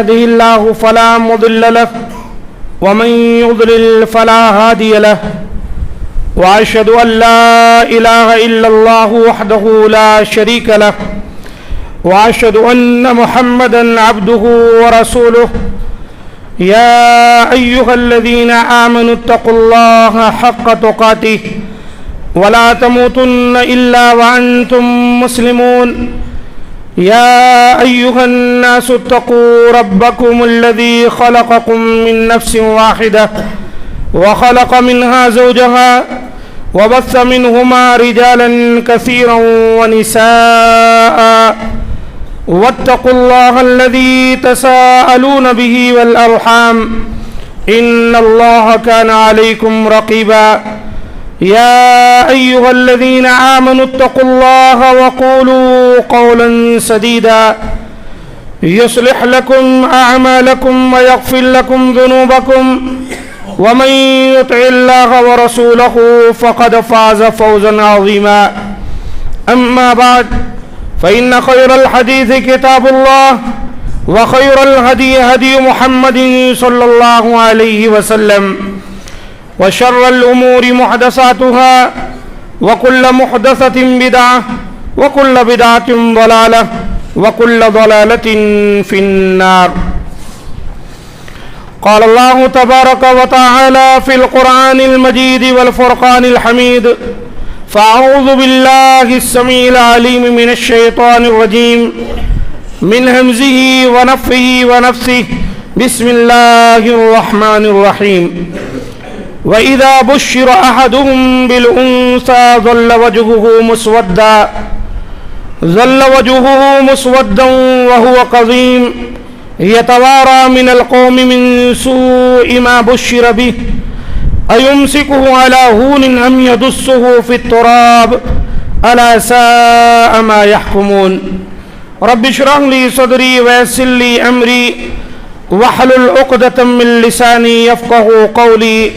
يهده الله فلا مضل له ومن يضلل فلا هادي له وأشهد أن لا إله إلا الله وحده لا شريك له وأشهد أن محمدا عبده ورسوله يا أيها الذين آمنوا اتقوا الله حق تقاته ولا تموتن إلا وأنتم مسلمون يا أيها الناس اتقوا ربكم الذي خلقكم من نفس واحدة وخلق منها زوجها وبث منهما رجالا كثيرا ونساء واتقوا الله الذي تساءلون به والأرحام إن الله كان عليكم رقيبا يا أيها الذين آمنوا اتقوا الله وقولوا قولا سديدا يصلح لكم أعمالكم ويغفر لكم ذنوبكم ومن يطع الله ورسوله فقد فاز فوزا عظيما أما بعد فإن خير الحديث كتاب الله وخير الهدي هدي محمد صلى الله عليه وسلم وشر الأمور محدثاتها وكل محدثة بدعة وكل بدعة ضلالة وكل ضلالة في النار. قال الله تبارك وتعالى في القرآن المجيد والفرقان الحميد فأعوذ بالله السميع العليم من الشيطان الرجيم من همزه ونفخه ونفثه بسم الله الرحمن الرحيم وإذا بشر أحدهم بالأنثى ظل وجهه مسودا وهو كظيم يتوارى من القوم من سوء ما بشر به أيمسكه على هون أم يدسه في التراب ألا ساء ما يحكمون. رب اشرح لي صدري ويسر لي أمري واحلل عقدة من لساني يفقهوا قولي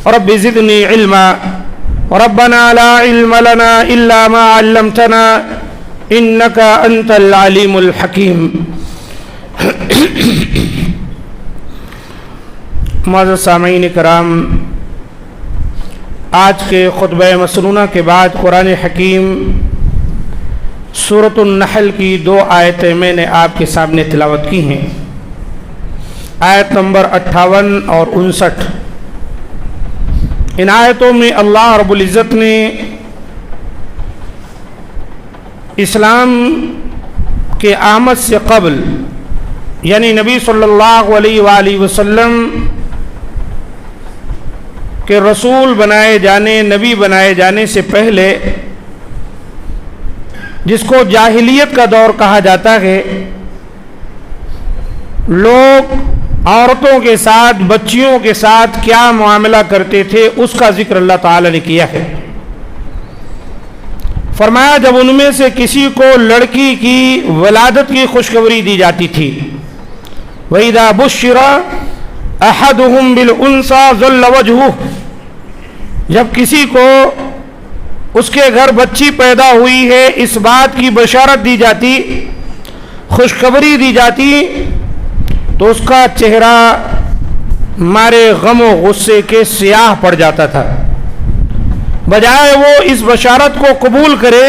رب زدني علما ربنا لا علم لنا إلا ما علمتنا إنك أنت العليم الحكيم. معزز سامعین کرام، آج کے خطبہ مسنونہ کے بعد قرآن حکیم سورۃ النحل کی 2 آیتیں میں نے آپ کے سامنے تلاوت کی ہیں، آیت نمبر 58 اور 59۔ ان آیتوں میں اللہ رب العزت نے اسلام کے آمد سے قبل یعنی نبی صلی اللہ علیہ وآلہ وسلم کہ رسول بنائے جانے، نبی بنائے جانے سے پہلے، جس کو جاہلیت کا دور کہا جاتا ہے، لوگ عورتوں کے ساتھ، بچیوں کے ساتھ کیا معاملہ کرتے تھے اس کا ذکر اللہ تعالی نے کیا ہے۔ فرمایا جب ان میں سے کسی کو لڑکی کی ولادت کی خوشخبری دی جاتی تھی، وَإِذَا بُشِّرَ أَحَدُهُمْ بِالْأُنثَىٰ ظَلَّ وَجْهُهُ، جب کسی کو اس کے گھر بچی پیدا ہوئی ہے اس بات کی بشارت دی جاتی، خوشخبری دی جاتی، تو اس کا چہرہ مارے غم و غصے کے سیاہ پڑ جاتا تھا، بجائے وہ اس بشارت کو قبول کرے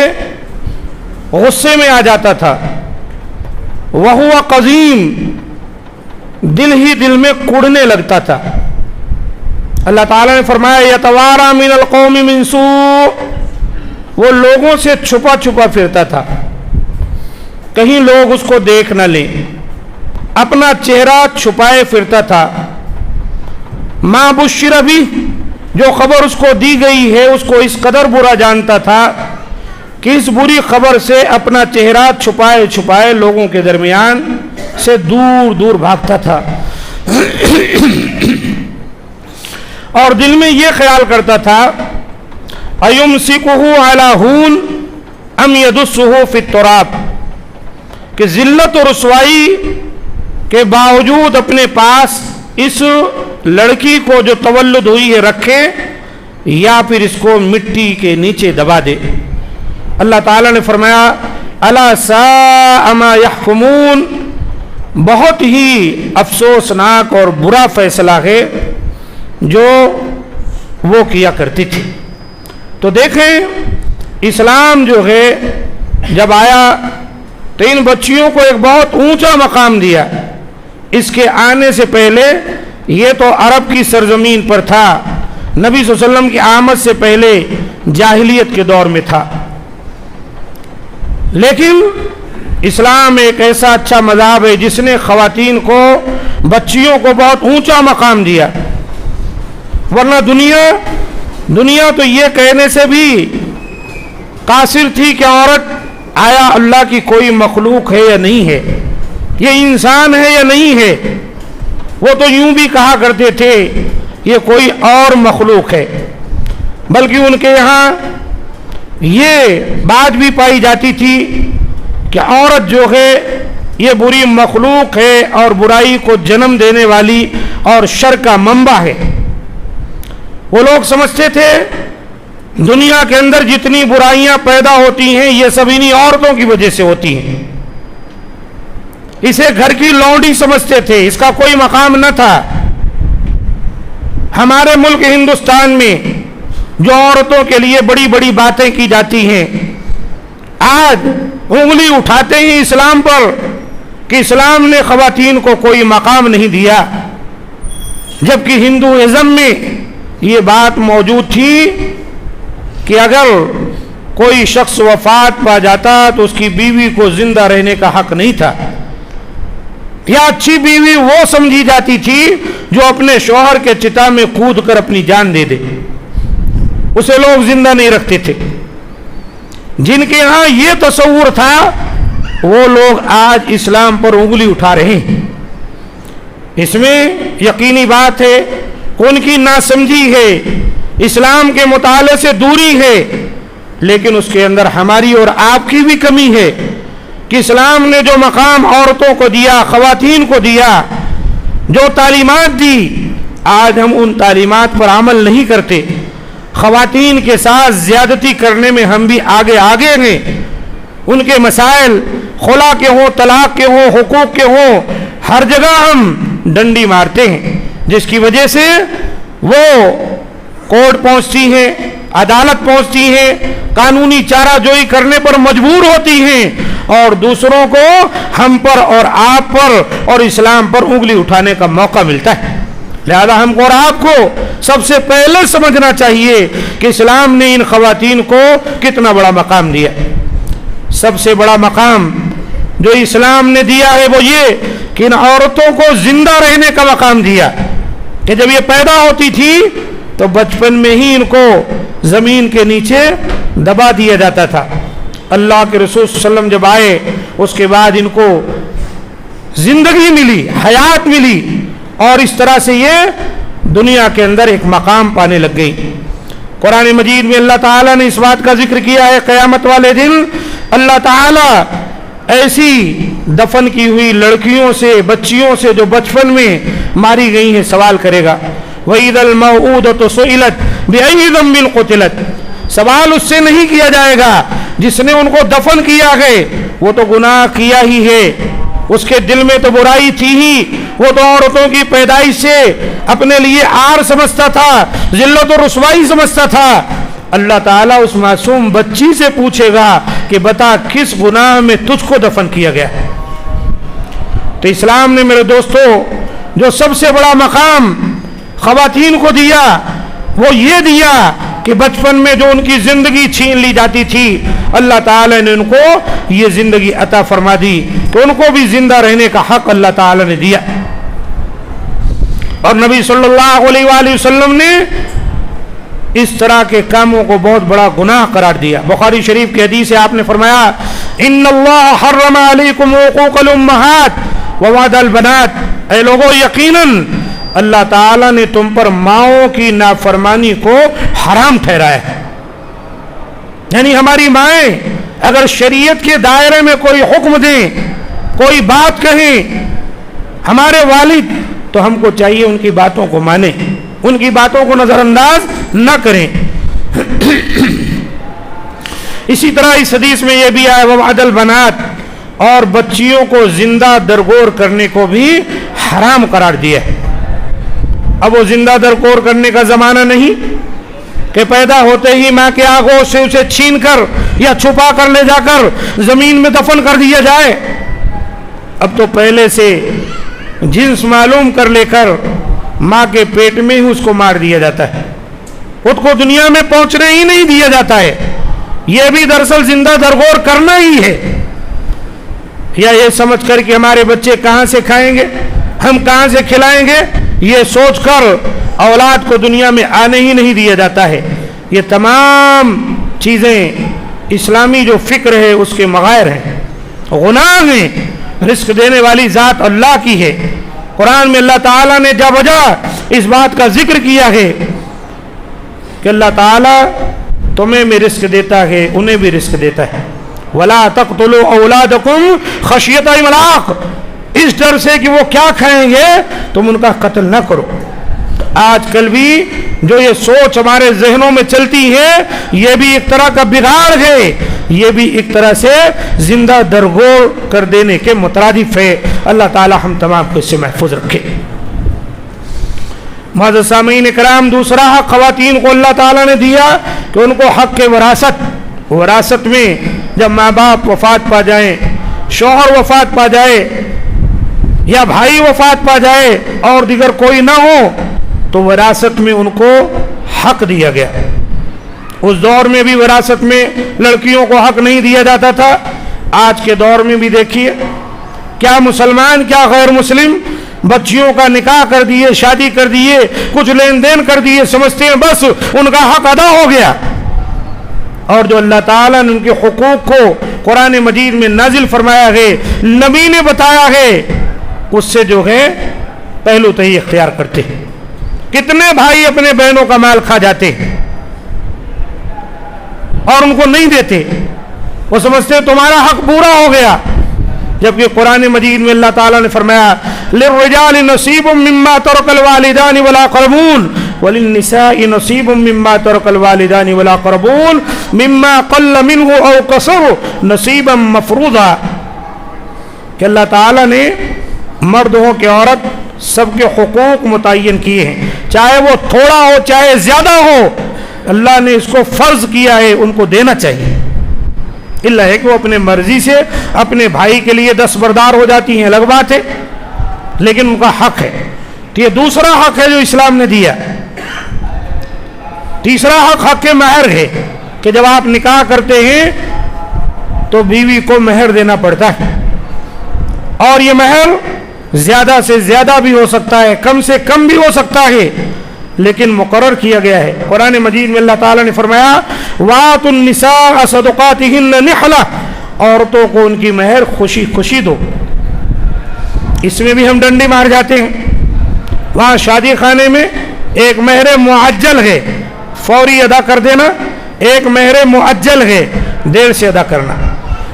غصے میں آ جاتا تھا۔ وَهُوَ قَظِيمٌ، دل ہی دل میں کڑنے لگتا تھا۔ اللہ تعالیٰ نے فرمایا یتوارا من القوم من سوء، وہ لوگوں سے چھپا چھپا پھرتا تھا، کہیں لوگ اس کو دیکھ نہ لیں، اپنا چہرہ چھپائے پھرتا تھا۔ ما بشر بھی، جو خبر اس کو دی گئی ہے اس کو اس قدر برا جانتا تھا کہ اس بری خبر سے اپنا چہرہ چھپائے چھپائے لوگوں کے درمیان سے دور دور بھاگتا تھا، اور دل میں یہ خیال کرتا تھا ایمسکہ علی ہون ام یدسہ فی التراب، کہ ذلت و رسوائی کے باوجود اپنے پاس اس لڑکی کو جو تولد ہوئی ہے رکھے یا پھر اس کو مٹی کے نیچے دبا دے۔ اللہ تعالیٰ نے فرمایا الا ساء ما یحکمون، بہت ہی افسوسناک اور برا فیصلہ ہے جو وہ کیا کرتی تھی۔ تو دیکھیں اسلام جو ہے جب آیا تو ان بچیوں کو ایک بہت اونچا مقام دیا۔ اس کے آنے سے پہلے یہ تو عرب کی سرزمین پر تھا، نبی صلی اللہ علیہ وسلم کی آمد سے پہلے جاہلیت کے دور میں تھا، لیکن اسلام ایک ایسا اچھا مذہب ہے جس نے خواتین کو، بچیوں کو بہت اونچا مقام دیا۔ ورنہ دنیا تو یہ کہنے سے بھی قاصر تھی کہ عورت آیا اللہ کی کوئی مخلوق ہے یا نہیں ہے، یہ انسان ہے یا نہیں ہے۔ وہ تو یوں بھی کہا کرتے تھے یہ کوئی اور مخلوق ہے، بلکہ ان کے یہاں یہ بات بھی پائی جاتی تھی کہ عورت جو ہے یہ بری مخلوق ہے اور برائی کو جنم دینے والی اور شر کا منبع ہے۔ وہ لوگ سمجھتے تھے دنیا کے اندر جتنی برائیاں پیدا ہوتی ہیں یہ سب انہی عورتوں کی وجہ سے ہوتی ہیں۔ اسے گھر کی لونڈی سمجھتے تھے، اس کا کوئی مقام نہ تھا۔ ہمارے ملک ہندوستان میں جو عورتوں کے لیے بڑی بڑی باتیں کی جاتی ہیں، آج انگلی اٹھاتے ہیں اسلام پر کہ اسلام نے خواتین کو کوئی مقام نہیں دیا، جبکہ ہندوازم میں یہ بات موجود تھی کہ اگر کوئی شخص وفات پا جاتا تو اس کی بیوی کو زندہ رہنے کا حق نہیں تھا، یا اچھی بیوی وہ سمجھی جاتی تھی جو اپنے شوہر کے چتا میں کود کر اپنی جان دے دے، اسے لوگ زندہ نہیں رکھتے تھے۔ جن کے ہاں یہ تصور تھا وہ لوگ آج اسلام پر انگلی اٹھا رہے ہیں۔ اس میں یقینی بات ہے ان کی ناسمجھی ہے، اسلام کے مطالعے سے دوری ہے، لیکن اس کے اندر ہماری اور آپ کی بھی کمی ہے کہ اسلام نے جو مقام عورتوں کو دیا، خواتین کو دیا، جو تعلیمات دی، آج ہم ان تعلیمات پر عمل نہیں کرتے۔ خواتین کے ساتھ زیادتی کرنے میں ہم بھی آگے ہیں۔ ان کے مسائل خلا کے ہوں، طلاق کے ہوں، حقوق کے ہوں، ہر جگہ ہم ڈنڈی مارتے ہیں، جس کی وجہ سے وہ کورٹ پہنچتی ہیں، عدالت پہنچتی ہیں، قانونی چارہ جوئی کرنے پر مجبور ہوتی ہیں، اور دوسروں کو ہم پر اور آپ پر اور اسلام پر انگلی اٹھانے کا موقع ملتا ہے۔ لہذا ہم کو اور آپ کو سب سے پہلے سمجھنا چاہیے کہ اسلام نے ان خواتین کو کتنا بڑا مقام دیا۔ سب سے بڑا مقام جو اسلام نے دیا ہے وہ یہ کہ ان عورتوں کو زندہ رہنے کا مقام دیا، کہ جب یہ پیدا ہوتی تھی تو بچپن میں ہی ان کو زمین کے نیچے دبا دیا جاتا تھا۔ اللہ کے رسول صلی اللہ علیہ وسلم جب آئے اس کے بعد ان کو زندگی ملی، حیات ملی، اور اس طرح سے یہ دنیا کے اندر ایک مقام پانے لگ گئی۔ قرآن مجید میں اللہ تعالیٰ نے اس بات کا ذکر کیا ہے قیامت والے دن اللہ تعالیٰ ایسی دفن کی ہوئی لڑکیوں سے، بچیوں سے جو بچپن میں ماری گئی ہیں سوال کرے گا۔ وَإِذَا الْمَوْءُودَةُ سُئِلَتْ بِأَيِّ ذَنبٍ قُتِلَتْ، سوال اس سے نہیں کیا جائے گا جس نے ان کو دفن کیا ہے، وہ تو گناہ کیا ہی ہے، اس کے دل میں تو برائی تھی ہی، وہ تو عورتوں کی پیدائش سے اپنے لیے عار سمجھتا تھا، ذلت و رسوائی سمجھتا تھا۔ اللہ تعالیٰ اس معصوم بچی سے پوچھے گا کہ بتا کس گناہ میں تجھ کو دفن کیا گیا۔ تو اسلام نے میرے دوستو جو سب سے بڑا مقام خواتین کو دیا وہ یہ دیا کہ بچپن میں جو ان کی زندگی چھین لی جاتی تھی، اللہ تعالیٰ نے ان کو یہ زندگی عطا فرما دی کہ ان کو بھی زندہ رہنے کا حق اللہ تعالیٰ نے دیا۔ اور نبی صلی اللہ علیہ وآلہ وسلم نے اس طرح کے کاموں کو بہت بڑا گناہ قرار دیا۔ بخاری شریف کی حدیث ہے، آپ نے فرمایا ان اللہ حرم علیکم حقوق الامہات ووعد البنات، اے لوگو یقیناً اللہ تعالیٰ نے تم پر ماؤں کی نافرمانی کو حرام ٹھہرایا ہے۔ یعنی ہماری مائیں اگر شریعت کے دائرے میں کوئی حکم دیں، کوئی بات کہیں، ہمارے والد تو ہم کو چاہیے ان کی باتوں کو مانیں، ان کی باتوں کو نظر انداز نہ کریں۔ اسی طرح اس حدیث میں یہ بھی آیا وَوَعْدَ الْبَنَاتِ، اور بچیوں کو زندہ درگور کرنے کو بھی حرام قرار دیا ہے۔ اب وہ زندہ درگور کرنے کا زمانہ نہیں کہ پیدا ہوتے ہی ماں کے آگوں سے اسے چھین کر یا چھپا کر لے جا کر زمین میں دفن کر دیا جائے۔ اب تو پہلے سے جنس معلوم کر لے کر ماں کے پیٹ میں ہی اس کو مار دیا جاتا ہے، خود کو دنیا میں پہنچنے ہی نہیں دیا جاتا ہے۔ یہ بھی دراصل زندہ درگور کرنا ہی ہے، یا یہ سمجھ کر کہ ہمارے بچے کہاں سے کھائیں گے، ہم کہاں سے کھلائیں گے، یہ سوچ کر اولاد کو دنیا میں آنے ہی نہیں دیا جاتا ہے۔ یہ تمام چیزیں اسلامی جو فکر ہے اس کے مغائر ہیں، گناہ ہیں۔ رزق دینے والی ذات اللہ کی ہے۔ قرآن میں اللہ تعالیٰ نے جا بجا اس بات کا ذکر کیا ہے کہ اللہ تعالیٰ تمہیں بھی رزق دیتا ہے، انہیں بھی رزق دیتا ہے۔ وَلَا تَقْتُلُوا أَوْلَادَكُمْ خَشْيَةَ إِمْلَاقٍ، اس ڈر سے کہ وہ کیا کھائیں گے تم ان کا قتل نہ کرو۔ آج کل بھی جو یہ سوچ ہمارے ذہنوں میں چلتی ہے یہ بھی ایک طرح کا بگاڑ ہے، یہ بھی ایک طرح سے زندہ درگور کر دینے کے مترادف ہے۔ اللہ تعالی ہم تمام کو اس سے محفوظ رکھے۔ معزز سامعین کرام، دوسرا حق خواتین کو اللہ تعالیٰ نے دیا کہ ان کو حق کے وراثت میں جب ماں باپ وفات پا جائیں، شوہر وفات پا جائے یا بھائی وفات پا جائے اور دیگر کوئی نہ ہو تو وراثت میں ان کو حق دیا گیا۔ اس دور میں بھی وراثت میں لڑکیوں کو حق نہیں دیا جاتا تھا۔ آج کے دور میں بھی دیکھیے کیا مسلمان کیا غیر مسلم بچیوں کا نکاح کر دیے، شادی کر دیے، کچھ لین دین کر دیے، سمجھتے ہیں بس ان کا حق ادا ہو گیا۔ اور جو اللہ تعالیٰ نے ان کے حقوق کو قرآن مجید میں نازل فرمایا ہے، نبی نے بتایا ہے، اس سے جو ہے پہلو تہی اختیار کرتے ہیں۔ کتنے بھائی اپنے بہنوں کا مال کھا جاتے ہیں اور ان کو نہیں دیتے، وہ سمجھتے ہیں تمہارا حق پورا ہو گیا، جبکہ قرآن مجید میں اللہ تعالیٰ نے فرمایا للرجال نصیب مما ترک الوالدان والاقربون وللنساء نصیب مما ترک الوالدان والاقربون مما قل منه او قصر نصیبا مفروضا، کہ اللہ تعالیٰ نے مرد ہو کہ عورت سب کے حقوق متعین کیے ہیں، چاہے وہ تھوڑا ہو چاہے زیادہ ہو، اللہ نے اس کو فرض کیا ہے، ان کو دینا چاہیے۔ اللہ ہے کہ وہ اپنے مرضی سے اپنے بھائی کے لیے دستبردار ہو جاتی ہیں، الگ بات ہے، لیکن ان کا حق ہے۔ تو یہ دوسرا حق ہے جو اسلام نے دیا۔ تیسرا حق مہر ہے کہ جب آپ نکاح کرتے ہیں تو بیوی کو مہر دینا پڑتا ہے، اور یہ مہر زیادہ سے زیادہ بھی ہو سکتا ہے، کم سے کم بھی ہو سکتا ہے، لیکن مقرر کیا گیا ہے۔ قرآن مجید میں اللہ تعالیٰ نے فرمایا وَآتُوا النِّسَاءَ صَدُقَاتِهِنَّ نِحْلَةً، عورتوں کو ان کی مہر خوشی خوشی دو۔ اس میں بھی ہم ڈنڈی مار جاتے ہیں۔ وہاں شادی خانے میں ایک مہر معجل ہے، فوری ادا کر دینا، ایک مہر معجل ہے، دیر سے ادا کرنا۔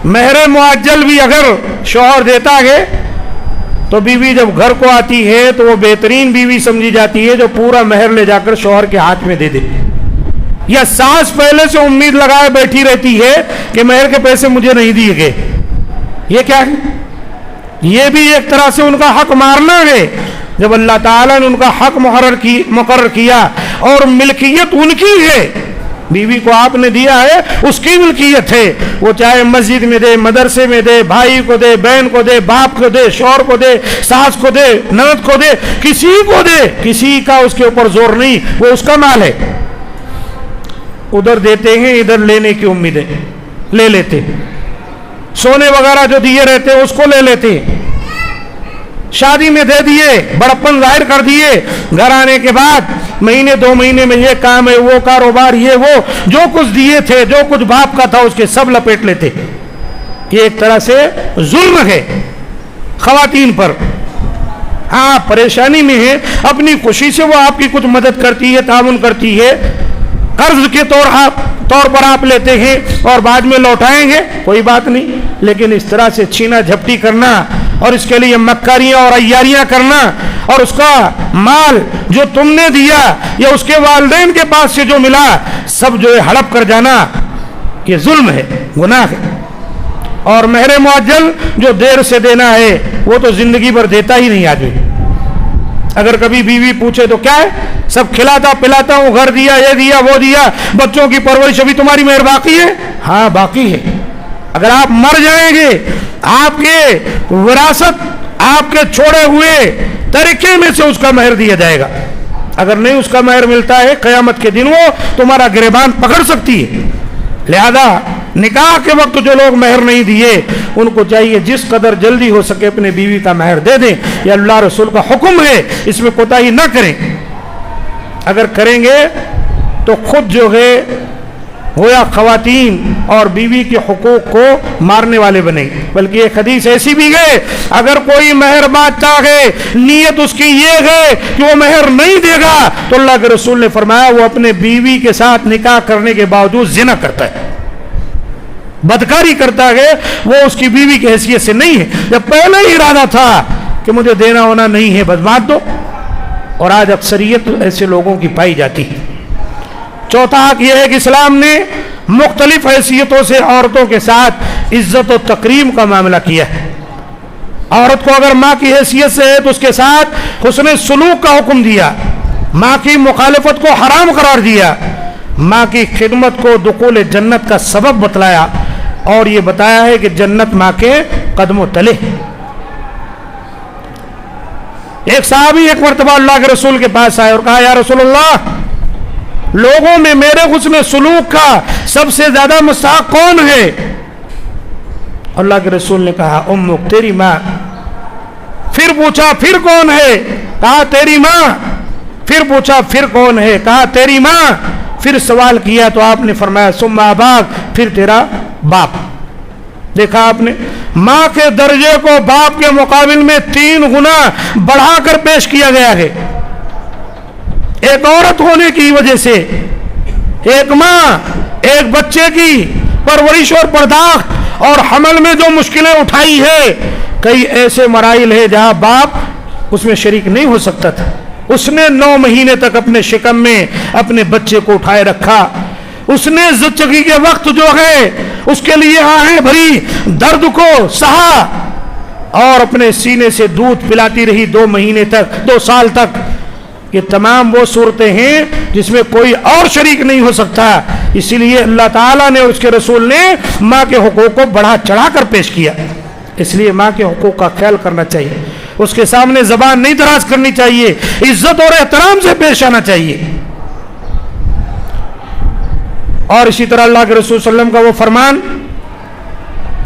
مہر معجل بھی اگر شوہر دیتا ہے تو بیوی جب گھر کو آتی ہے تو وہ بہترین بیوی سمجھی جاتی ہے جو پورا مہر لے جا کر شوہر کے ہاتھ میں دے دے، یا ساس پہلے سے امید لگائے بیٹھی رہتی ہے کہ مہر کے پیسے مجھے نہیں دیے گئے۔ یہ کیا ہے؟ یہ بھی ایک طرح سے ان کا حق مارنا ہے۔ جب اللہ تعالیٰ نے ان کا حق مقرر کیا اور ملکیت ان کی ہے، بیوی کو آپ نے دیا ہے، اس کی ملکیت ہے، وہ چاہے مسجد میں دے، مدرسے میں دے، بھائی کو دے، بہن کو دے، باپ کو دے، شوہر کو دے، ساس کو دے، نند کو دے، کسی کو دے، کسی کا اس کے اوپر زور نہیں، وہ اس کا مال ہے۔ ادھر دیتے ہیں، ادھر لینے کی امیدیں لے لیتے، سونے وغیرہ جو دیے رہتے ہیں اس کو لے لیتے، شادی میں دے دیے، بڑپن ظاہر کر دیے، گھر آنے کے بعد مہینے دو مہینے میں یہ کام ہے، وہ کاروبار، یہ وہ جو کچھ دیے تھے، جو کچھ باپ کا تھا اس کے سب لپیٹ لیتے۔ یہ ایک طرح سے ظلم ہے خواتین پر۔ ہاں پریشانی میں ہے، اپنی خوشی سے وہ آپ کی کچھ مدد کرتی ہے، تعاون کرتی ہے، قرض کے طور پر آپ لیتے ہیں اور بعد میں لوٹائیں گے، کوئی بات نہیں، لیکن اس طرح سے چھینا جھپٹی کرنا اور اس کے لیے مکاریاں اور عیاریاں کرنا اور اس کا مال جو تم نے دیا یا اس کے والدین کے پاس سے جو ملا سب جو ہے ہڑپ کر جانا، یہ ظلم ہے، گناہ ہے۔ اور مہر معجل جو دیر سے دینا ہے وہ تو زندگی بھر دیتا ہی نہیں آدمی. اگر کبھی بیوی پوچھے تو کیا ہے, سب کھلاتا پلاتا ہوں, گھر دیا, یہ دیا, وہ دیا, بچوں کی پرورش, ابھی تمہاری مہر باقی ہے؟ ہاں باقی ہے. اگر آپ مر جائیں گے آپ کے وراثت, آپ کے چھوڑے ہوئے ترکے میں سے اس کا مہر دیا جائے گا. اگر نہیں اس کا مہر ملتا ہے قیامت کے دن وہ تمہارا گریبان پکڑ سکتی ہے. لہذا نکاح کے وقت جو لوگ مہر نہیں دیے ان کو چاہیے جس قدر جلدی ہو سکے اپنے بیوی کا مہر دے دیں. یہ اللہ رسول کا حکم ہے, اس میں کوتاہی نہ کریں. اگر کریں گے تو خود جو ہے گویا خواتین اور بیوی کے حقوق کو مارنے والے بنے. بلکہ ایک حدیث ایسی بھی ہے, اگر کوئی مہر مانگتا ہے نیت اس کی یہ ہے کہ وہ مہر نہیں دے گا تو اللہ کے رسول نے فرمایا وہ اپنے بیوی کے ساتھ نکاح کرنے کے باوجود زنا کرتا ہے, بدکاری کرتا ہے, وہ اس کی بیوی کی حیثیت سے نہیں ہے. جب پہلے ہی ارادہ تھا کہ مجھے دینا ہونا نہیں ہے بس بات دو. اور آج اکثریت ایسے لوگوں کی پائی جاتی ہے. چوتھا حق یہ ہے کہ اسلام نے مختلف حیثیتوں سے عورتوں کے ساتھ عزت و تکریم کا معاملہ کیا ہے. عورت کو اگر ماں کی حیثیت سے ہے تو اس کے ساتھ حسن سلوک کا حکم دیا, ماں کی مخالفت کو حرام قرار دیا, ماں کی خدمت کو دخول جنت کا سبب بتلایا, اور یہ بتایا ہے کہ جنت ماں کے قدموں تلے. ایک صحابی ایک مرتبہ اللہ کے رسول کے پاس آئے اور کہا یا رسول اللہ, لوگوں میں میرے حسن سلوک کا سب سے زیادہ مستحق کون ہے؟ اللہ کے رسول نے کہا امک, تیری ماں. پھر پوچھا پھر کون ہے؟ کہا تیری ماں. پھر پوچھا پھر کون ہے؟ کہا تیری ماں. پھر سوال کیا تو آپ نے فرمایا ثم اباک, پھر تیرا باپ. دیکھا آپ نے, ماں کے درجے کو باپ کے مقابل میں 3 گنا بڑھا کر پیش کیا گیا ہے. ایک عورت ہونے کی وجہ سے ایک ماں ایک بچے کی پرورش اور پرداخت اور حمل میں جو مشکلیں اٹھائی ہے, کئی ایسے مراحل ہیں جہاں باپ اس میں شریک نہیں ہو سکتا تھا. اس نے 9 مہینے تک اپنے شکم میں اپنے بچے کو اٹھائے رکھا. اس نے زچگی کے وقت جو ہے اس کے لیے آہیں بھری درد کو سہا اور اپنے سینے سے دودھ پلاتی رہی 2 مہینے تک, 2 سال تک. یہ تمام وہ صورتیں ہیں جس میں کوئی اور شریک نہیں ہو سکتا. اسی لیے اللہ تعالیٰ نے اور اس کے رسول نے ماں کے حقوق کو بڑھا چڑھا کر پیش کیا. اس لیے ماں کے حقوق کا خیال کرنا چاہیے, اس کے سامنے زبان نہیں دراز کرنی چاہیے, عزت اور احترام سے پیش آنا چاہیے. اور اسی طرح اللہ کے رسول صلی اللہ علیہ وسلم کا وہ فرمان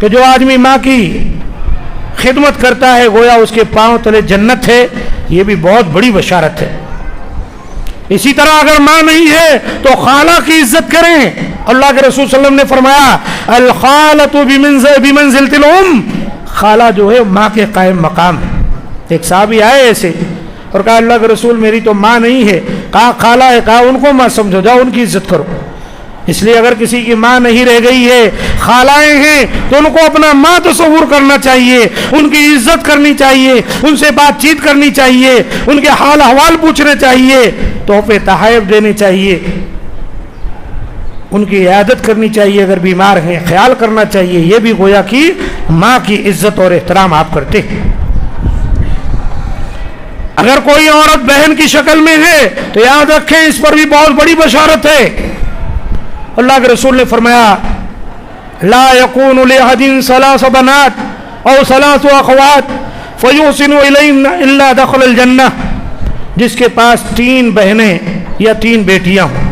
کہ جو آدمی ماں کی خدمت کرتا ہے گویا اس کے پاؤں تلے جنت ہے, یہ بھی بہت بڑی بشارت ہے. اسی طرح اگر ماں نہیں ہے تو خالہ کی عزت کریں. اللہ کے رسول صلی اللہ علیہ وسلم نے فرمایا الخالۃ بمنزلۃ الام, خالہ جو ہے ماں کے قائم مقام ہے. ایک صحابی آئے ایسے اور کہا اللہ کے رسول میری تو ماں نہیں ہے. کہا خالہ ہے, کہا ان کو ماں سمجھو, جاؤ ان کی عزت کرو. اس لیے اگر کسی کی ماں نہیں رہ گئی ہے, خالائیں ہیں, تو ان کو اپنا ماں تصور کرنا چاہیے, ان کی عزت کرنی چاہیے, ان سے بات چیت کرنی چاہیے, ان کے حال احوال پوچھنے چاہیے, تحفے تحائف دینے چاہیے, ان کی عیادت کرنی چاہیے, اگر بیمار ہیں خیال کرنا چاہیے. یہ بھی گویا کہ ماں کی عزت اور احترام آپ کرتے ہیں. اگر کوئی عورت بہن کی شکل میں ہے تو یاد رکھیں اس پر بھی بہت بڑی بشارت ہے. اللہ کے رسول نے فرمایا لا يكون لأحد 3 بنات او 3 اخوات فيحسن اليهن الا دخل الجنہ. جس کے پاس 3 بہنیں یا 3 بیٹیاں ہوں,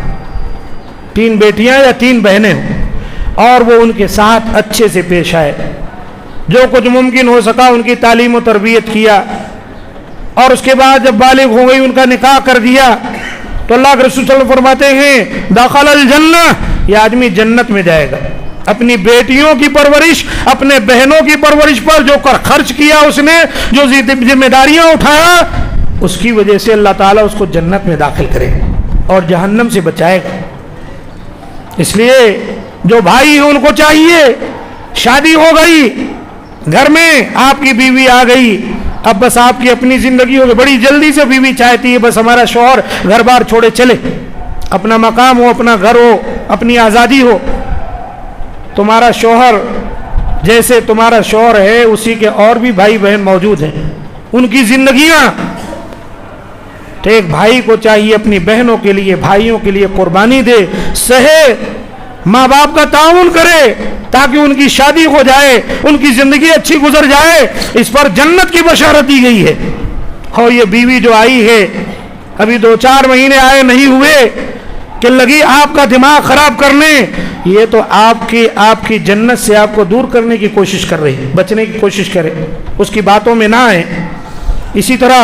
3 بیٹیاں یا 3 بہنیں ہوں اور وہ ان کے ساتھ اچھے سے پیش آئے, جو کچھ ممکن ہو سکا ان کی تعلیم و تربیت کیا, اور اس کے بعد جب بالغ ہو گئی ان کا نکاح کر دیا, تو اللہ کے رسول صلی اللہ علیہ وسلم فرماتے ہیں دخل الجنہ, یہ آدمی جنت میں جائے گا. اپنی بیٹیوں کی پرورش, اپنے بہنوں کی پرورش پر جو خرچ کیا اس نے, جو ذمہ داریاں اٹھایا, اس کی وجہ سے اللہ تعالیٰ اس کو جنت میں داخل کرے اور جہنم سے بچائے گا. اس لیے جو بھائی ہیں ان کو چاہیے, شادی ہو گئی, گھر میں آپ کی بیوی آ گئی, اب بس آپ کی اپنی زندگی ہو گئی, بڑی جلدی سے بیوی چاہتی ہے بس ہمارا شوہر گھر بار چھوڑے چلے, اپنا مقام ہو, اپنا گھر ہو, اپنی آزادی ہو. تمہارا شوہر جیسے تمہارا شوہر ہے اسی کے اور بھی بھائی بہن موجود ہیں، ان کی زندگیاں، تو ایک بھائی کو چاہیے اپنی بہنوں کے لیے، بھائیوں کے لیے قربانی دے، سہے، ماں باپ کا تعاون کرے تاکہ ان کی شادی ہو جائے، ان کی زندگی اچھی گزر جائے، اس پر جنت کی بشارت دی گئی ہے۔ اور یہ بیوی جو آئی ہے، ابھی 2-4 مہینے آئے نہیں ہوئے کہ لگی آپ کا دماغ خراب کرنے، یہ تو آپ کی جنت سے آپ کو دور کرنے کی کوشش کر رہی ہے، بچنے کی کوشش کرے، اس کی باتوں میں نہ آئے۔ اسی طرح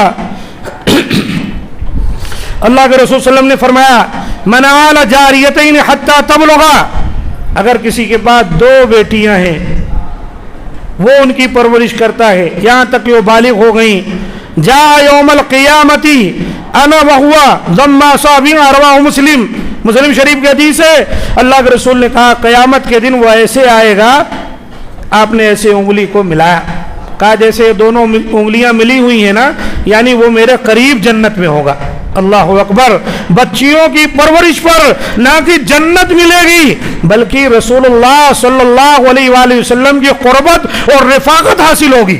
اللہ کے رسول صلی اللہ علیہ وسلم نے فرمایا من آل جاریتین حتی تبلغا، اگر کسی کے پاس 2 بیٹیاں ہیں وہ ان کی پرورش کرتا ہے یہاں تک کہ وہ بالغ ہو گئیں، جاء یوم القیامتی انا وہوا ضم اصابع، رواہ مسلم شریف کی حدیث ہے۔ اللہ کے رسول نے کہا قیامت کے دن وہ ایسے آئے گا، آپ نے ایسے انگلی کو ملایا، کہا جیسے دونوں انگلیاں ملی ہوئی ہیں نا، یعنی وہ میرے قریب جنت میں ہوگا۔ اللہ اکبر، بچیوں کی پرورش پر نہ کہ جنت ملے گی بلکہ رسول اللہ صلی اللہ علیہ وآلہ وسلم کی قربت اور رفاقت حاصل ہوگی۔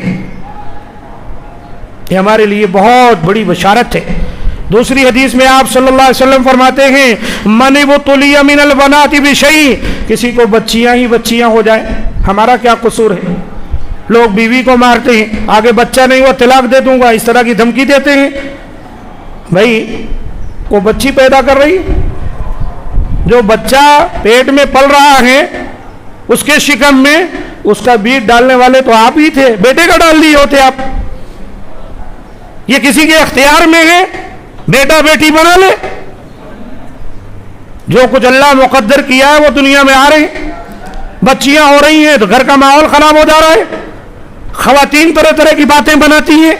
یہ ہمارے لیے بہت بڑی بشارت ہے۔ دوسری حدیث میں آپ صلی اللہ علیہ وسلم فرماتے ہیں من ابتلی من البنات بشیء، کسی کو بچیاں ہی بچیاں ہو جائیں، ہمارا کیا قصور ہے؟ لوگ بیوی کو مارتے ہیں، آگے بچہ نہیں ہوا طلاق دے دوں گا، اس طرح کی دھمکی دیتے ہیں۔ بھائی وہ بچی پیدا کر رہی، جو بچہ پیٹ میں پل رہا ہے اس کے شکم میں، اس کا بیج ڈالنے والے تو آپ ہی تھے، بیٹے کا ڈال دیے ہوتے آپ۔ یہ کسی کے اختیار میں ہے بیٹا بیٹی بنا لے؟ جو کچھ اللہ مقدر کیا ہے وہ دنیا میں آ رہے ہیں، بچیاں ہو رہی ہیں تو گھر کا ماحول خراب ہو جا رہا ہے، خواتین طرح طرح کی باتیں بناتی ہیں۔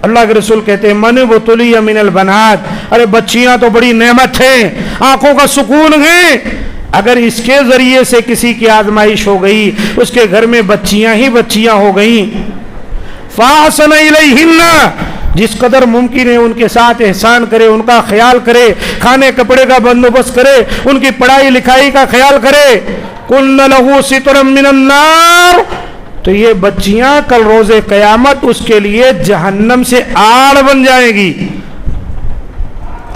اللہ کے رسول کہتے ہیں من ابتلی من البنات، ارے بچیاں تو بڑی نعمت ہیں، آنکھوں کا سکون ہے، اگر اس کے ذریعے سے کسی کی آزمائش ہو گئی، اس کے گھر میں بچیاں ہی بچیاں ہو گئیں، فاحسن الیہن، جس قدر ممکن ہے ان کے ساتھ احسان کرے، ان کا خیال کرے، کھانے کپڑے کا بندوبست کرے، ان کی پڑھائی لکھائی کا خیال کرے، کن لہ سترا من النار، تو یہ بچیاں کل روز قیامت اس کے لیے جہنم سے آڑ بن جائے گی۔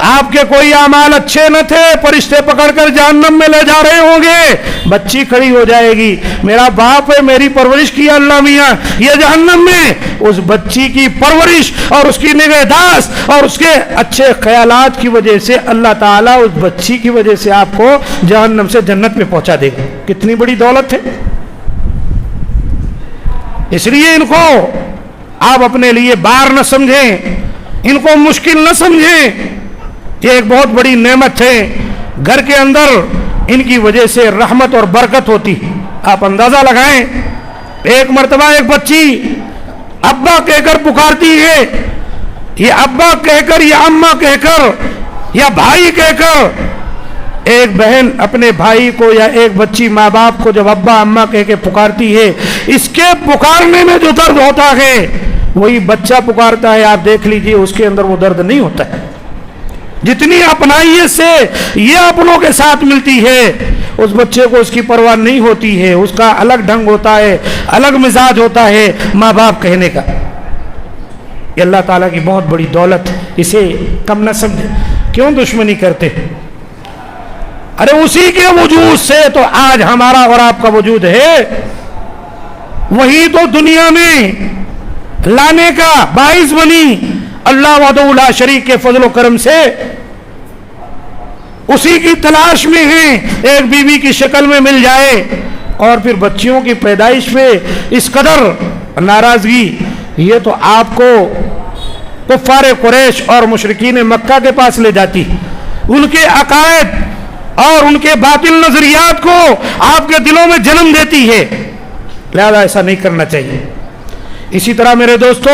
آپ کے کوئی اعمال اچھے نہ تھے، فرشتے پکڑ کر جہنم میں لے جا رہے ہوں گے، بچی کھڑی ہو جائے گی، میرا باپ ہے، میری پرورش کی اللہ میاں، یہ جہنم میں، اس بچی کی پرورش اور اس کی نگہداشت اور اس کے اچھے خیالات کی وجہ سے اللہ تعالیٰ اس بچی کی وجہ سے آپ کو جہنم سے جنت میں پہنچا دے گا۔ کتنی بڑی دولت ہے! اس لیے ان کو آپ اپنے لیے بار نہ سمجھیں، ان کو مشکل نہ سمجھیں، یہ ایک بہت بڑی نعمت ہے، گھر کے اندر ان کی وجہ سے رحمت اور برکت ہوتی۔ آپ اندازہ لگائیں، ایک مرتبہ ایک بچی ابا کہہ کر پکارتی ہے، یہ ابا کہہ کر، یہ اماں کہہ کر، یا بھائی کہہ کر، ایک بہن اپنے بھائی کو یا ایک بچی ماں باپ کو جب ابا اماں کہہ کے پکارتی ہے، اس کے پکارنے میں جو درد ہوتا ہے وہی بچہ پکارتا ہے، آپ دیکھ لیجئے اس کے اندر وہ درد نہیں ہوتا ہے۔ جتنی اپنائیت سے یہ اپنوں کے ساتھ ملتی ہے، اس بچے کو اس کی پرواہ نہیں ہوتی ہے، اس کا الگ ڈھنگ ہوتا ہے، الگ مزاج ہوتا ہے ماں باپ کہنے کا۔ یہ اللہ تعالیٰ کی بہت بڑی دولت، اسے کم نہ سمجھے۔ کیوں دشمنی کرتے؟ ارے اسی کے وجود سے تو آج ہمارا اور آپ کا وجود ہے، وہی تو دنیا میں لانے کا باعث بنی، اللہ وحدہ لا شریک کے فضل و کرم سے اسی کی تلاش میں ہیں، ایک بیوی کی شکل میں مل جائے، اور پھر بچیوں کی پیدائش پہ اس قدر ناراضگی، یہ تو آپ کو کفار قریش اور مشرکین مکہ کے پاس لے جاتی، ان کے عقائد اور ان کے باطل نظریات کو آپ کے دلوں میں جنم دیتی ہے، لہذا ایسا نہیں کرنا چاہیے۔ اسی طرح میرے دوستو،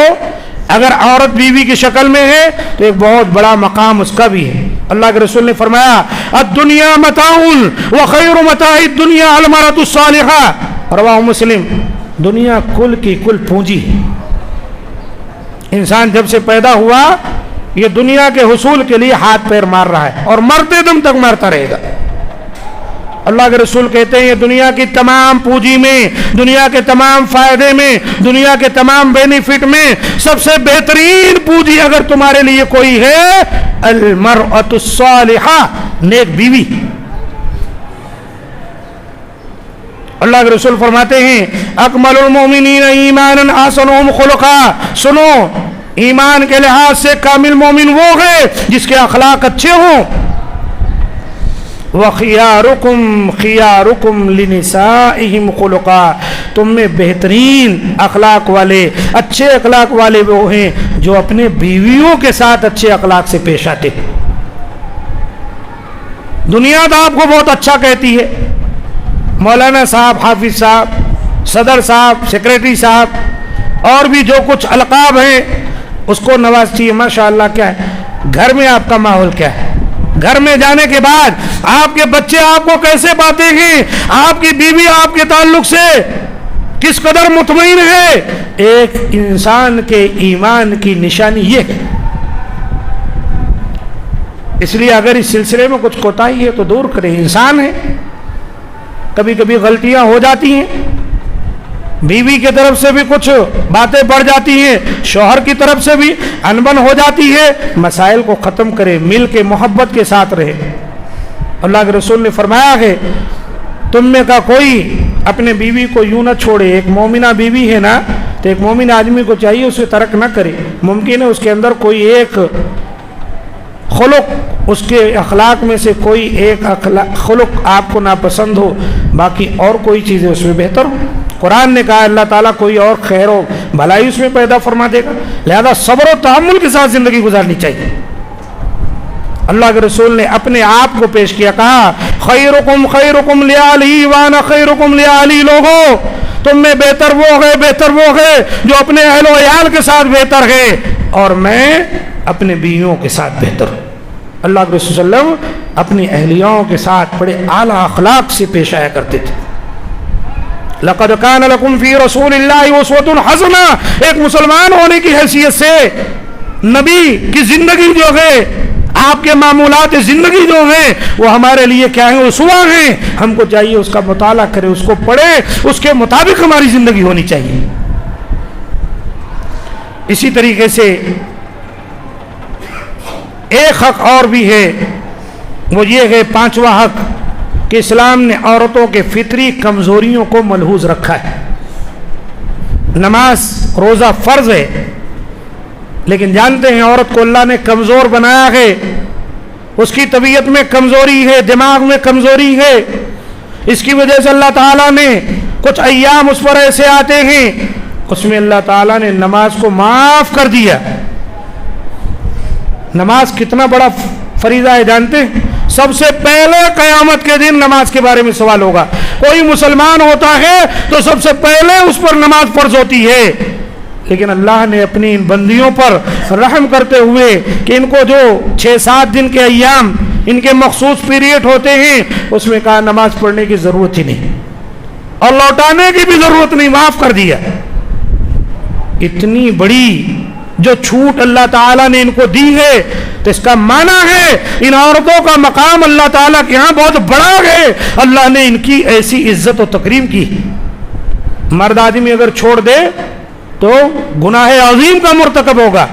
اگر عورت بیوی کی شکل میں ہے تو ایک بہت بڑا مقام اس کا بھی ہے۔ اللہ کے رسول نے فرمایا الدنیا متاع وخیر متاع الدنیا المرأة الصالحہ، رواہ مسلم۔ دنیا کل کی کل پونجی ہے، انسان جب سے پیدا ہوا یہ دنیا کے حصول کے لیے ہاتھ پیر مار رہا ہے اور مرتے دم تک مارتا رہے گا۔ اللہ کے رسول کہتے ہیں یہ دنیا کی تمام پونجی میں، دنیا کے تمام فائدے میں، دنیا کے تمام بینیفٹ میں سب سے بہترین پونجی اگر تمہارے لیے کوئی ہے، المرأۃ الصالحہ، نیک بیوی۔ اللہ کے رسول فرماتے ہیں اکمل المومنین ایمانا احسنهم خلقا، سنو ایمان کے لحاظ سے کامل مومن وہ ہے جس کے اخلاق اچھے ہوں۔ وَخِيَارُكُمْ خِيَارُكُمْ لِنِسَائِهِمْ خُلُقًا، تم میں بہترین اخلاق والے، اچھے اخلاق والے وہ ہیں جو اپنے بیویوں کے ساتھ اچھے اخلاق سے پیش آتے ہیں۔ دنیا تو آپ کو بہت اچھا کہتی ہے، مولانا صاحب، حافظ صاحب، صدر صاحب، سیکریٹری صاحب اور بھی جو کچھ القاب ہیں اس کو نوازتی ہے، ماشاءاللہ۔ کیا ہے گھر میں آپ کا ماحول کیا ہے؟ گھر میں جانے کے بعد آپ کے بچے آپ کو کیسے پاتے ہیں؟ آپ کی بیوی آپ کے تعلق سے کس قدر مطمئن ہے؟ ایک انسان کے ایمان کی نشانی یہ ہے۔ اس لیے اگر اس سلسلے میں کچھ کوتاہی ہے تو دور کریں، انسان ہے، کبھی کبھی غلطیاں ہو جاتی ہیں، بیوی کی طرف سے بھی کچھ باتیں بڑھ جاتی ہیں، شوہر کی طرف سے بھی انبن ہو جاتی ہے، مسائل کو ختم کرے، مل کے محبت کے ساتھ رہے۔ اللہ کے رسول نے فرمایا ہے تم میں کا کوئی اپنے بیوی کو یوں نہ چھوڑے، ایک مومنہ بیوی ہے نا تو ایک مومن آدمی کو چاہیے اسے ترک نہ کرے، ممکن ہے اس کے اندر کوئی ایک خلق، اس کے اخلاق میں سے کوئی ایک خلق آپ کو ناپسند ہو، باقی اور کوئی چیزیں اس میں بہتر ہو۔ قرآن نے کہا اللہ تعالیٰ کوئی اور خیر و بھلائی اس میں پیدا فرما دے گا، لہذا صبر و تحمل کے ساتھ زندگی گزارنی چاہیے۔ اللہ کے رسول نے اپنے آپ کو پیش کیا، کہا خیرکم خیرکم لأہلہ وانا خیرکم لأہلی، لوگوں تم میں بہتر وہ ہے جو اپنے اہل و عیال کے ساتھ بہتر ہے، اور میں اپنے بیویوں کے ساتھ بہتر ہوں۔ اللہ کے رسول صلی اللہ علیہ وسلم اپنی اہلیاؤں کے ساتھ بڑے اعلیٰ اخلاق سے پیش آیا کرتے تھے۔ لقد کان لکم فی رسول اللہ اسوۃ حسنہ، ایک مسلمان ہونے کی حیثیت سے نبی کی زندگی جو ہے، آپ کے معمولات زندگی جو ہیں وہ ہمارے لیے کیا ہیں؟ اسوہ ہیں۔ ہم کو چاہیے اس کا مطالعہ کرے، اس کو پڑھے، اس کے مطابق ہماری زندگی ہونی چاہیے۔ اسی طریقے سے ایک حق اور بھی ہے، وہ یہ ہے پانچواں حق کہ اسلام نے عورتوں کے فطری کمزوریوں کو ملحوظ رکھا ہے۔ نماز روزہ فرض ہے، لیکن جانتے ہیں عورت کو اللہ نے کمزور بنایا ہے، اس کی طبیعت میں کمزوری ہے، دماغ میں کمزوری ہے، اس کی وجہ سے اللہ تعالیٰ نے کچھ ایام اس پر ایسے آتے ہیں اس میں اللہ تعالیٰ نے نماز کو معاف کر دیا۔ نماز کتنا بڑا فریضہ ہے جانتے ہیں؟ سب سے پہلے قیامت کے دن نماز کے بارے میں سوال ہوگا۔ کوئی مسلمان ہوتا ہے تو سب سے پہلے اس پر نماز فرض ہوتی ہے، لیکن اللہ نے اپنی ان بندیوں پر رحم کرتے ہوئے کہ ان کو جو 6-7 دن کے ایام ان کے مخصوص پیریڈ ہوتے ہیں اس میں کہا نماز پڑھنے کی ضرورت ہی نہیں اور لوٹانے کی بھی ضرورت نہیں، معاف کر دیا۔ اتنی بڑی جو چھوٹ اللہ تعالیٰ نے ان کو دی ہے تو اس کا معنی ہے ان عورتوں کا مقام اللہ تعالیٰ کے ہاں بہت بڑا ہے، اللہ نے ان کی ایسی عزت و تکریم کی۔ مرد آدمی اگر چھوڑ دے تو گناہ عظیم کا مرتکب ہوگا،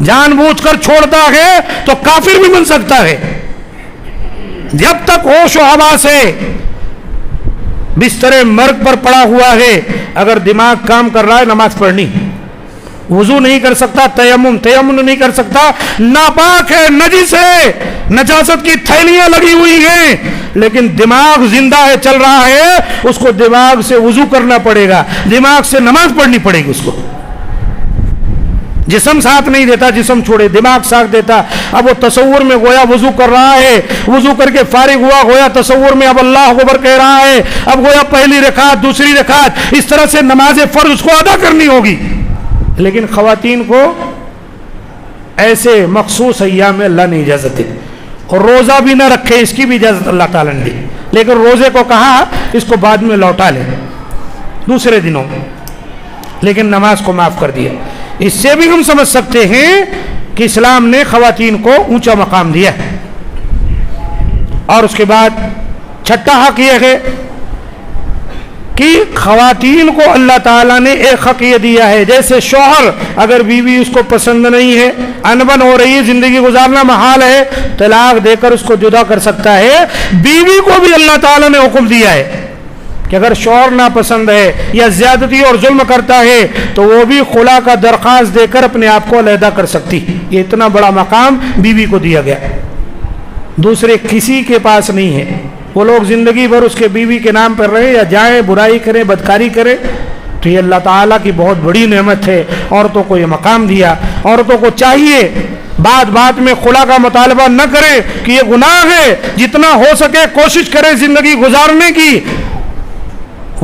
جان بوجھ کر چھوڑتا ہے تو کافر بھی بن سکتا ہے۔ جب تک ہوش و حواس ہے، بستر مرگ پر پڑا ہوا ہے، اگر دماغ کام کر رہا ہے نماز پڑھنی، وضو نہیں کر سکتا، تیمم نہیں کر سکتا، ناپاک ہے، نجس ہے، نجاست کی تھیلیاں لگی ہوئی ہیں، لیکن دماغ زندہ ہے، چل رہا ہے، اس کو دماغ سے وضو کرنا پڑے گا، دماغ سے نماز پڑھنی پڑے گی اس کو۔ جسم ساتھ نہیں دیتا، جسم چھوڑے، دماغ ساتھ دیتا۔ اب وہ تصور میں گویا وضو کر رہا ہے، وضو کر کے فارغ ہوا، گویا تصور میں اب اللہ اکبر کہہ رہا ہے، اب گویا پہلی رکعت، دوسری رکعت، اس طرح سے نماز فرض اس کو ادا کرنی ہوگی۔ لیکن خواتین کو ایسے مخصوص ایام میں اللہ نے اجازت دی، اور روزہ بھی نہ رکھے اس کی بھی اجازت اللہ تعالیٰ نے دی، لیکن روزے کو کہا اس کو بعد میں لوٹا لے دوسرے دنوں میں، لیکن نماز کو معاف کر دیا۔ اس سے بھی ہم سمجھ سکتے ہیں کہ اسلام نے خواتین کو اونچا مقام دیا ہے۔ اور اس کے بعد چھٹا حق یہ ہے کہ خواتین کو اللہ تعالیٰ نے ایک حق یہ دیا ہے، جیسے شوہر اگر بیوی اس کو پسند نہیں ہے، انبن ہو رہی ہے، زندگی گزارنا محال ہے، طلاق دے کر اس کو جدا کر سکتا ہے، بیوی کو بھی اللہ تعالیٰ نے حکم دیا ہے کہ اگر شوہر ناپسند ہے یا زیادتی اور ظلم کرتا ہے تو وہ بھی خلا کا درخواست دے کر اپنے آپ کو علیحدہ کر سکتی۔ یہ اتنا بڑا مقام بیوی کو دیا گیا، دوسرے کسی کے پاس نہیں ہے۔ وہ لوگ زندگی بھر اس کے بیوی کے نام پر رہے یا جائیں، برائی کریں، بدکاری کریں، تو یہ اللہ تعالیٰ کی بہت بڑی نعمت ہے، عورتوں کو یہ مقام دیا۔ عورتوں کو چاہیے بات بات میں خلا کا مطالبہ نہ کرے کہ یہ گناہ ہے، جتنا ہو سکے کوشش کرے زندگی گزارنے کی،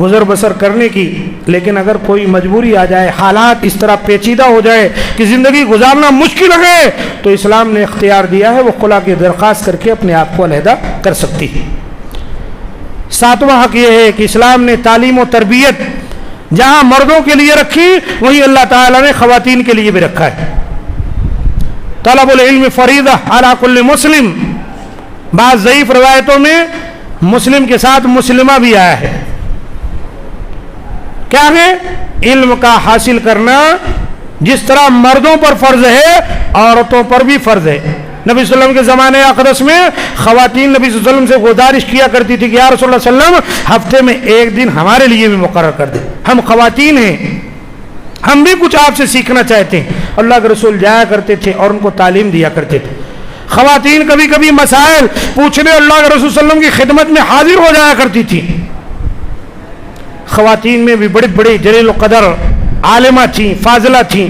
گزر بسر کرنے کی، لیکن اگر کوئی مجبوری آ جائے، حالات اس طرح پیچیدہ ہو جائے کہ زندگی گزارنا مشکل ہے، تو اسلام نے اختیار دیا ہے وہ خلا کی درخواست کر کے اپنے آپ کو علیحدہ کر سکتی ہے۔ ساتواں حق یہ ہے کہ اسلام نے تعلیم و تربیت جہاں مردوں کے لیے رکھی، وہیں اللہ تعالیٰ نے خواتین کے لیے بھی رکھا ہے۔ طلب العلم فریضہ علی کل مسلم، بعض ضعیف روایتوں میں مسلم کے ساتھ مسلمہ بھی آیا ہے۔ کیا ہے؟ علم کا حاصل کرنا جس طرح مردوں پر فرض ہے، عورتوں پر بھی فرض ہے۔ نبی صلی اللہ علیہ وسلم کے زمانے اقدس میں خواتین نبی صلی اللہ علیہ وسلم سے گزارش کیا کرتی تھی کہ یا رسول اللہ صلی اللہ علیہ وسلم ہفتے میں ایک دن ہمارے لیے بھی مقرر کر دیں، ہم خواتین ہیں، ہم بھی کچھ آپ سے سیکھنا چاہتے ہیں۔ اللہ کے رسول جایا کرتے تھے اور ان کو تعلیم دیا کرتے تھے۔ خواتین کبھی کبھی مسائل پوچھنے اللہ کے رسول صلی اللہ علیہ وسلم کی خدمت میں حاضر ہو جایا کرتی تھی۔ خواتین میں بھی بڑی بڑی جلیل القدر عالمہ تھیں، فاضلہ تھیں۔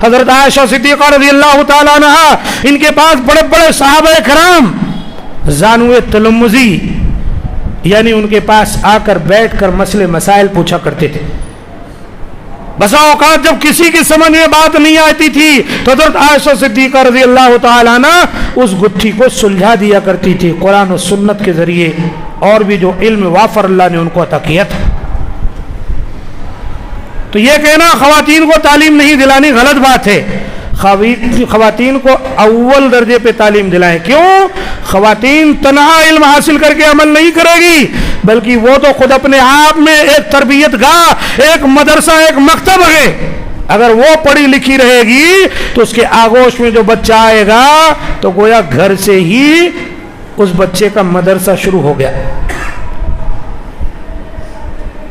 حضرت عائشہ صدیقہ رضی اللہ تعالیٰ عنہ، ان کے پاس بڑے بڑے صحابہ کرام زانوِ تلمذی، یعنی ان کے پاس آ کر بیٹھ کر مسئلے مسائل پوچھا کرتے تھے۔ بسا اوقات جب کسی کی سمجھ میں بات نہیں آتی تھی تو حضرت عائشہ صدیقہ رضی اللہ تعالیٰ عنہ اس گتھی کو سلجھا دیا کرتی تھی قرآن و سنت کے ذریعے، اور بھی جو علم وافر اللہ نے ان کو عطا کیا تھا۔ تو یہ کہنا خواتین کو تعلیم نہیں دلانی غلط بات ہے۔ خواتین کو اول درجے پہ تعلیم دلائیں۔ کیوں؟ خواتین تنہا علم حاصل کر کے عمل نہیں کرے گی، بلکہ وہ تو خود اپنے آپ میں ایک تربیت گاہ، ایک مدرسہ، ایک مکتب ہے۔ اگر وہ پڑھی لکھی رہے گی تو اس کے آغوش میں جو بچہ آئے گا تو گویا گھر سے ہی اس بچے کا مدرسہ شروع ہو گیا۔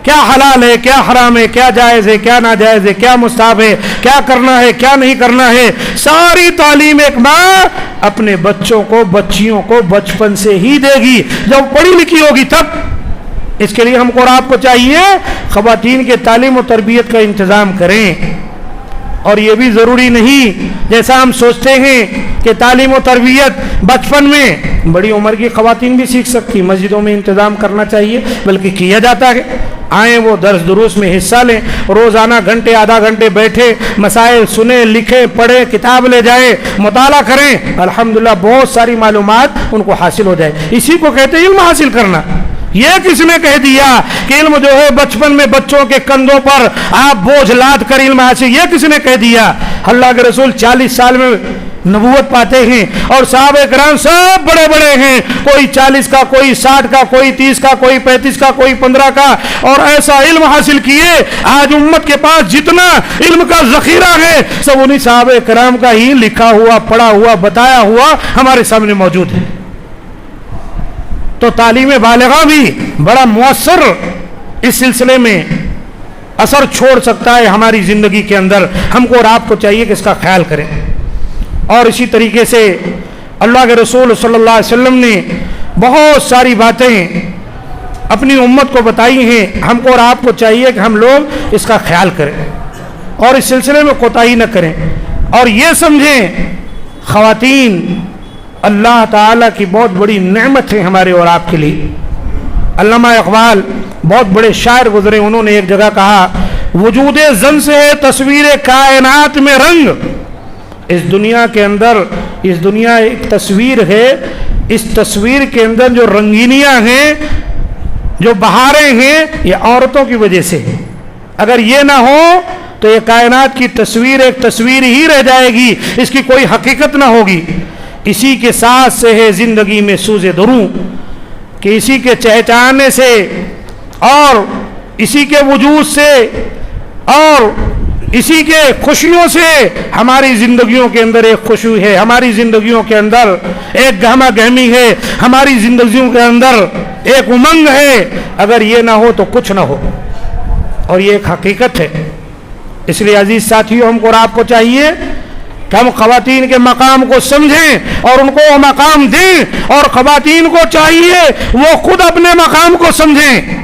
کیا حلال ہے، کیا حرام ہے، کیا جائز ہے، کیا ناجائز ہے، کیا مستحب ہے، کیا کرنا ہے، کیا نہیں کرنا ہے، ساری تعلیم ایک ماں اپنے بچوں کو، بچیوں کو بچپن سے ہی دے گی، جب پڑھی لکھی ہوگی تب۔ اس کے لیے ہم کو اور آپ کو چاہیے خواتین کے تعلیم و تربیت کا انتظام کریں۔ اور یہ بھی ضروری نہیں جیسا ہم سوچتے ہیں کہ تعلیم و تربیت بچپن میں بڑی عمر کی خواتین بھی سیکھ سکتی، مسجدوں میں انتظام کرنا چاہیے، بلکہ کیا جاتا ہے۔ آئیں وہ درس دروس میں حصہ لیں، روزانہ گھنٹے آدھا گھنٹے بیٹھے، مسائل سنیں، لکھیں، پڑھیں، کتاب لے جائیں، مطالعہ کریں، الحمدللہ بہت ساری معلومات ان کو حاصل ہو جائے۔ اسی کو کہتے ہیں علم حاصل کرنا۔ یہ کس نے کہہ دیا کہ علم جو ہے بچپن میں بچوں کے کندھوں پر آپ بوجھ لاد کر علم حاصل، یہ کس نے کہہ دیا؟ اللہ کے رسول 40 سال میں نبوت پاتے ہیں اور صحابہ کرام سب بڑے بڑے ہیں، کوئی 40 کا، کوئی 60 کا، کوئی 30 کا، کوئی 35 کا، کوئی 15 کا، اور ایسا علم حاصل کیے۔ آج امت کے پاس جتنا علم کا ذخیرہ ہے سب انہی صحابہ کرام کا ہی لکھا ہوا، پڑھا ہوا، بتایا ہوا ہمارے سامنے موجود ہے۔ تو تعلیم بالغہ بھی بڑا مؤثر اس سلسلے میں اثر چھوڑ سکتا ہے ہماری زندگی کے اندر۔ ہم کو اور آپ کو چاہیے کہ اس کا خیال کریں۔ اور اسی طریقے سے اللہ کے رسول صلی اللہ علیہ وسلم نے بہت ساری باتیں اپنی امت کو بتائی ہیں، ہم کو اور آپ کو چاہیے کہ ہم لوگ اس کا خیال کریں اور اس سلسلے میں کوتاہی نہ کریں، اور یہ سمجھیں خواتین اللہ تعالیٰ کی بہت بڑی نعمت ہے ہمارے اور آپ کے لیے۔ علامہ اقبال بہت بڑے شاعر گزرے، انہوں نے ایک جگہ کہا، وجود زن سے ہے تصویر کائنات میں رنگ۔ اس دنیا کے اندر، اس دنیا ایک تصویر ہے، اس تصویر کے اندر جو رنگینیاں ہیں، جو بہاریں ہیں، یہ عورتوں کی وجہ سے ہے۔ اگر یہ نہ ہو تو یہ کائنات کی تصویر ایک تصویر ہی رہ جائے گی، اس کی کوئی حقیقت نہ ہوگی۔ اسی کے ساتھ سے ہے زندگی میں سوز دروں کہ اسی کے چہچہانے سے اور اسی کے وجود سے اور اسی کے خوشیوں سے ہماری زندگیوں کے اندر ایک خوشی ہے، ہماری زندگیوں کے اندر ایک گہما گہمی ہے، ہماری زندگیوں کے اندر ایک امنگ ہے۔ اگر یہ نہ ہو تو کچھ نہ ہو، اور یہ ایک حقیقت ہے۔ اس لیے عزیز ساتھیوں، ہم کو اور آپ کو چاہیے کہ ہم خواتین کے مقام کو سمجھیں اور ان کو وہ مقام دیں، اور خواتین کو چاہیے وہ خود اپنے مقام کو سمجھیں۔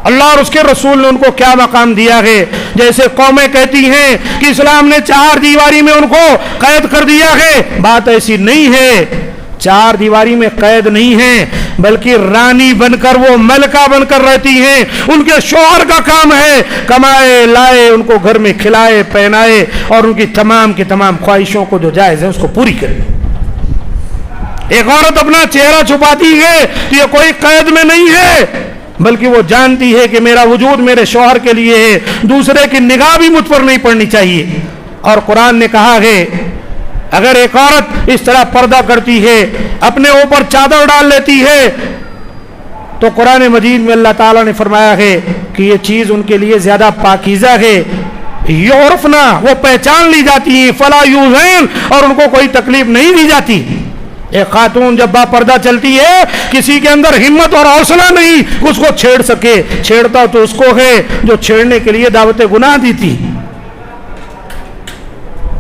اللہ اور اس کے رسول نے ان کو کیا مقام دیا ہے۔ جیسے قومیں کہتی ہیں کہ اسلام نے 4 دیواری میں ان کو قید کر دیا ہے، بات ایسی نہیں ہے۔ 4 دیواری میں قید نہیں ہے، بلکہ رانی بن کر، وہ ملکہ بن کر رہتی ہیں۔ ان کے شوہر کا کام ہے کمائے لائے، ان کو گھر میں کھلائے پہنائے، اور ان کی تمام کی تمام خواہشوں کو جو جائز ہے اس کو پوری کرے۔ ایک عورت اپنا چہرہ چھپاتی ہے تو یہ کوئی قید میں نہیں ہے، بلکہ وہ جانتی ہے کہ میرا وجود میرے شوہر کے لیے ہے، دوسرے کی نگاہ بھی مجھ پر نہیں پڑنی چاہیے۔ اور قرآن نے کہا ہے اگر ایک عورت اس طرح پردہ کرتی ہے، اپنے اوپر چادر ڈال لیتی ہے، تو قرآن مجید میں اللہ تعالیٰ نے فرمایا ہے کہ یہ چیز ان کے لیے زیادہ پاکیزہ ہے، یعرفنا، وہ پہچان لی جاتی ہیں، فلا یوزین، اور ان کو کوئی تکلیف نہیں دی جاتی۔ ایک خاتون جب با پردہ چلتی ہے، کسی کے اندر ہمت اور حوصلہ نہیں کہ اس کو چھیڑ سکے، چھیڑتا تو اس کو ہے جو چھیڑنے کے لیے دعوت گناہ دی تھی۔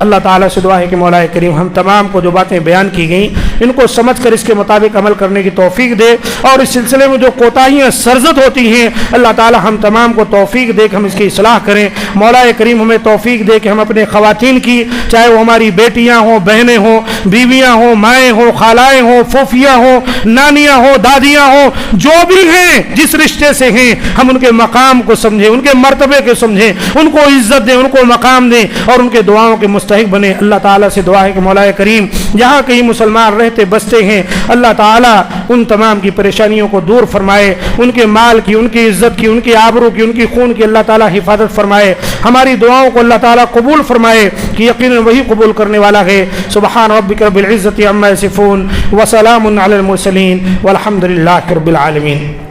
اللہ تعالیٰ سے دعا ہے کہ مولا کریم ہم تمام کو جو باتیں بیان کی گئیں ان کو سمجھ کر اس کے مطابق عمل کرنے کی توفیق دے، اور اس سلسلے میں جو کوتاہیاں سرزد ہوتی ہیں اللہ تعالیٰ ہم تمام کو توفیق دے کہ ہم اس کی اصلاح کریں۔ مولا کریم ہمیں توفیق دے کہ ہم اپنے خواتین کی، چاہے وہ ہماری بیٹیاں ہوں، بہنیں ہوں، بیویاں ہوں، مائیں ہوں، خالائیں ہوں، پھوپھیاں ہوں، نانیاں ہوں، دادیاں ہوں، جو بھی ہیں جس رشتے سے ہیں، ہم ان کے مقام کو سمجھیں، ان کے مرتبے کو سمجھیں، ان کو عزت دیں، ان کو مقام دیں، اور ان کے دعاؤں کے مستحق بنے۔ اللہ تعالیٰ سے دعا ہے کہ مولا کریم جہاں کہیں مسلمان رہتے بستے ہیں اللہ تعالیٰ ان تمام کی پریشانیوں کو دور فرمائے، ان کے مال کی، ان کی عزت کی، ان کی آبرو کی، ان کی خون کی اللہ تعالیٰ حفاظت فرمائے، ہماری دعاؤں کو اللہ تعالیٰ قبول فرمائے کہ یقیناً وہی قبول کرنے والا ہے۔ سبحان ربک رب العزت عما یصفون وسلام علی المرسلین والحمد للہ رب العالمین۔